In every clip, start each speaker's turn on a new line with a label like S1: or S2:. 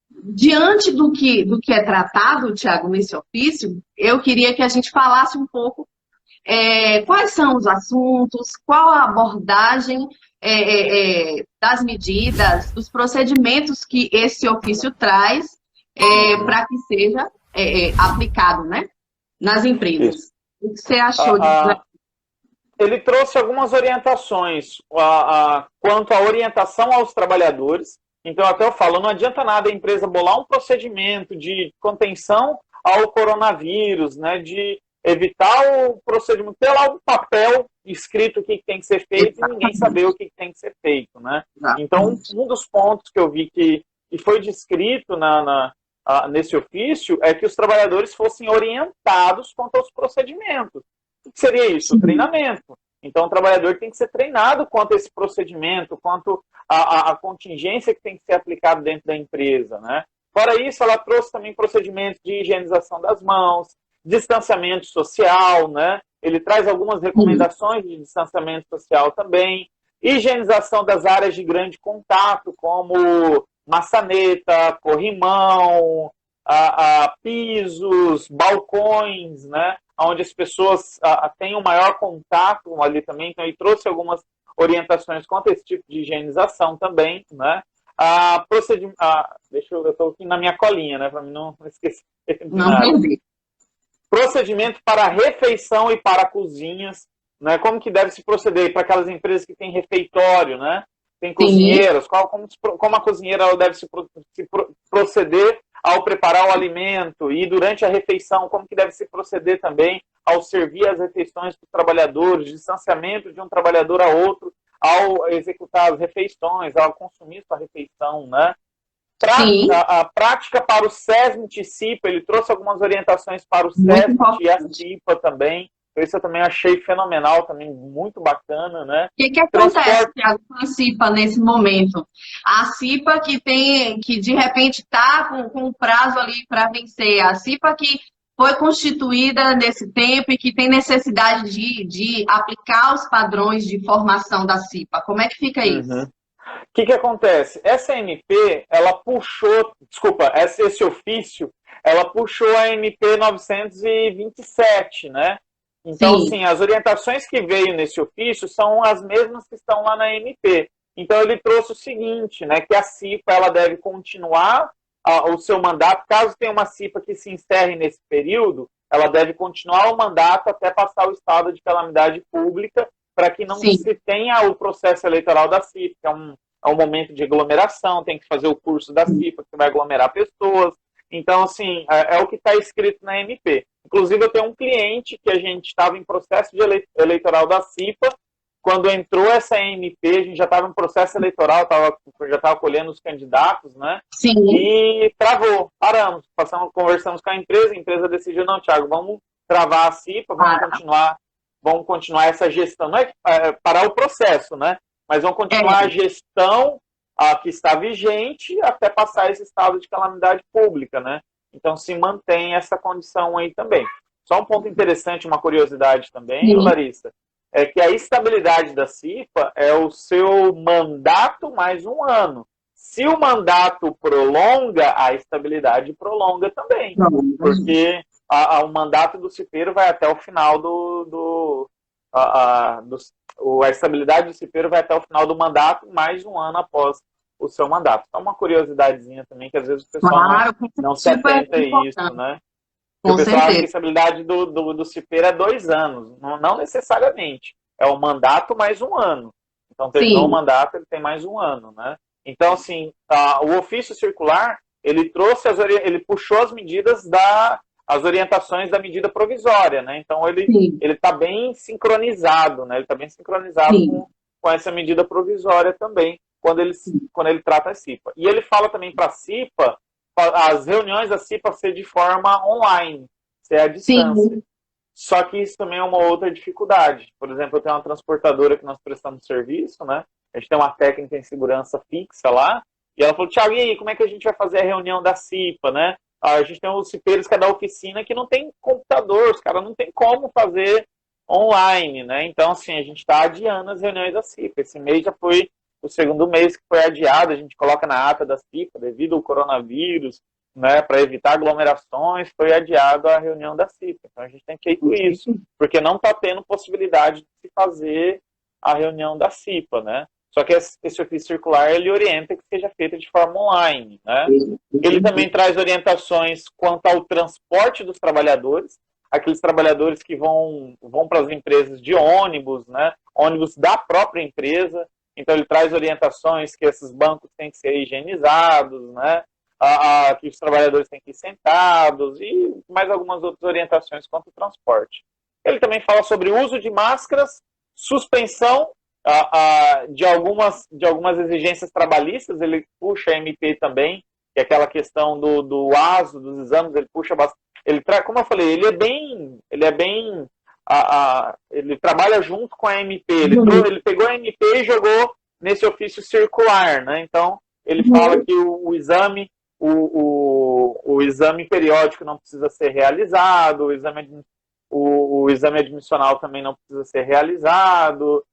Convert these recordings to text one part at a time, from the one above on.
S1: diante do que é tratado, Tiago, nesse ofício, eu queria que a gente falasse um pouco quais são os assuntos, qual a abordagem das medidas, dos procedimentos que esse ofício traz
S2: Uhum.
S1: para que seja aplicado, né, nas
S2: Isso.
S1: empresas. O que você achou disso?
S2: A, ele trouxe algumas orientações quanto à orientação aos trabalhadores. Então, até eu falo, não adianta nada a empresa bolar um procedimento de contenção ao coronavírus, né, de evitar o procedimento, ter lá um papel escrito o que tem que ser feito e ninguém saber o que tem que ser feito, né? Então,
S1: Exatamente.
S2: um dos pontos que eu vi que foi descrito nesse ofício é que os trabalhadores fossem orientados quanto aos procedimentos. O que seria isso? O
S1: Sim,
S2: treinamento. Então, o trabalhador tem que ser treinado quanto a esse procedimento, quanto a contingência que tem que ser aplicada dentro da empresa, né? Fora isso, ela trouxe também procedimentos de higienização das mãos, distanciamento social, né? Ele traz algumas
S1: sim,
S2: recomendações de distanciamento social também, higienização das áreas de grande contato, como maçaneta, corrimão, pisos, balcões, né? Onde as pessoas têm um maior contato ali também. Então, ele trouxe algumas orientações quanto a esse tipo de higienização também, né? Deixa eu estou aqui na minha colinha, né? Para mim não esquecer de
S1: não
S2: nada.
S1: perder.
S2: Procedimento para refeição e para cozinhas, né? Como que deve se proceder para aquelas empresas que têm refeitório, né? Tem
S1: Sim,
S2: cozinheiras, como a cozinheira ela deve proceder ao preparar o alimento e durante a refeição, como que deve se proceder também ao servir as refeições para os trabalhadores, distanciamento de um trabalhador a outro ao executar as refeições, ao consumir sua refeição, né?
S1: sim,
S2: A prática para o SESMIT e CIPA, ele trouxe algumas orientações para o
S1: muito
S2: SESMIT e a
S1: importante.
S2: CIPA também. Isso eu também achei fenomenal, também muito bacana, né?
S1: Que acontece,
S2: Transporte.
S1: Thiago, com a CIPA nesse momento? A CIPA que de repente está com o prazo ali para vencer, a CIPA que foi constituída nesse tempo e que tem necessidade de aplicar os padrões de formação da CIPA. Como é que fica
S2: Uhum.
S1: isso?
S2: O que acontece? Essa MP, ela puxou, desculpa, esse ofício, ela puxou a MP 927, né? Então,
S1: Sim,
S2: assim, as orientações que veio nesse ofício são as mesmas que estão lá na MP. Então, ele trouxe o seguinte, né, que a CIPA ela deve continuar o seu mandato, caso tenha uma CIPA que se encerre nesse período, ela deve continuar o mandato até passar o estado de calamidade pública, para que não
S1: sim,
S2: se tenha o processo eleitoral da CIPA, que é um momento de aglomeração, tem que fazer o curso da CIPA, que vai aglomerar pessoas. Então, assim, é o que está escrito na MP. Inclusive, eu tenho um cliente que a gente estava em processo de eleitoral da CIPA, quando entrou essa MP, a gente já estava em processo eleitoral, já estava colhendo os candidatos, né?
S1: sim.
S2: E travou, paramos, conversamos com a empresa decidiu, não, Thiago, vamos travar a CIPA,
S1: Para.
S2: vamos continuar essa gestão, não é parar o processo, né? Mas vamos continuar a
S1: É,
S2: gestão que está vigente até passar esse estado de calamidade pública, né? Então se mantém essa condição aí também. Só um ponto interessante, uma curiosidade também,
S1: sim.
S2: Larissa, é que a estabilidade da CIPA é o seu mandato mais um ano. Se o mandato prolonga, a estabilidade prolonga também,
S1: Pronto.
S2: porque o mandato do cipeiro vai até o final a estabilidade do cipeiro vai até o final do mandato, mais um ano após o seu mandato. Então, uma curiosidadezinha também, que às vezes o pessoal
S1: Claro,
S2: não se
S1: super
S2: atenta a isso,
S1: importante,
S2: né? Porque o
S1: com
S2: pessoal acha que a
S1: certeza.
S2: estabilidade do cipeiro é 2 anos. Não necessariamente. É o mandato mais um ano. Então, terminou o
S1: Sim,
S2: mandato, ele tem mais um ano, né? Então, assim, o ofício circular, ele trouxe, ele puxou as medidas as orientações da medida provisória, né? Então,
S1: sim,
S2: ele está bem sincronizado, né? Ele está bem sincronizado
S1: sim,
S2: com essa medida provisória também, quando ele trata a CIPA. E ele fala também para a CIPA as reuniões da CIPA ser de forma online, ser à distância.
S1: sim.
S2: Só que isso também é uma outra dificuldade. Por exemplo, eu tenho uma transportadora que nós prestamos serviço, né? A gente tem uma técnica em segurança fixa lá, e ela falou, Thiago, e aí, como é que a gente vai fazer a reunião da CIPA, né? A gente tem os cipeiros que é da oficina que não tem computador, os caras não tem como fazer online, né? Então, assim, a gente está adiando as reuniões da CIPA. Esse mês já foi o segundo mês que foi adiado, a gente coloca na ata da CIPA, devido ao coronavírus, né, para evitar aglomerações, foi adiado a reunião da CIPA. Então a gente tem feito isso, porque não está tendo possibilidade de se fazer a reunião da CIPA, né? Só que esse ofício circular, ele orienta que seja feita de forma online, né? Ele também traz orientações quanto ao transporte dos trabalhadores, aqueles trabalhadores que vão para as empresas de ônibus, né? Ônibus da própria empresa. Então ele traz orientações que esses bancos têm que ser higienizados, né? Que os trabalhadores têm que ir sentados e mais algumas outras orientações quanto ao transporte. Ele também fala sobre o uso de máscaras, suspensão de algumas exigências trabalhistas. Ele puxa a MP também, que é aquela questão do ASO, dos exames, ele puxa bastante. Como eu falei, ele trabalha junto com a MP. Ele pegou a MP e jogou nesse ofício circular, né? Então, ele fala que o exame periódico não precisa ser realizado, o exame admissional também não precisa ser realizado,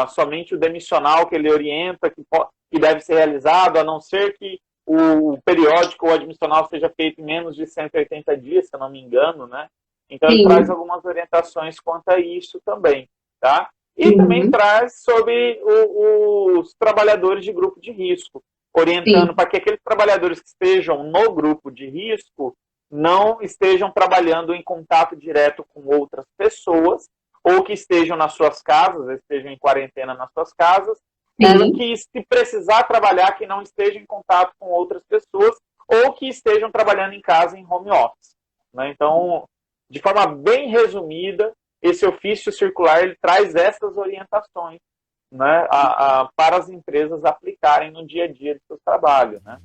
S2: somente o demissional que ele orienta que deve ser realizado, a não ser que o periódico ou admissional seja feito em menos de 180 dias, se eu não me engano, né? Então ele traz algumas orientações quanto a isso também, tá? E também traz sobre os trabalhadores de grupo de risco, orientando para que aqueles trabalhadores que estejam no grupo de risco não estejam trabalhando em contato direto com outras pessoas, ou que estejam nas suas casas, estejam em quarentena nas suas casas, ou que, se precisar trabalhar, que não estejam em contato com outras pessoas, ou que estejam trabalhando em casa em home office, né? Então, de forma bem resumida, esse ofício circular ele traz essas orientações, né, para as empresas aplicarem no dia a dia do seu trabalho, né?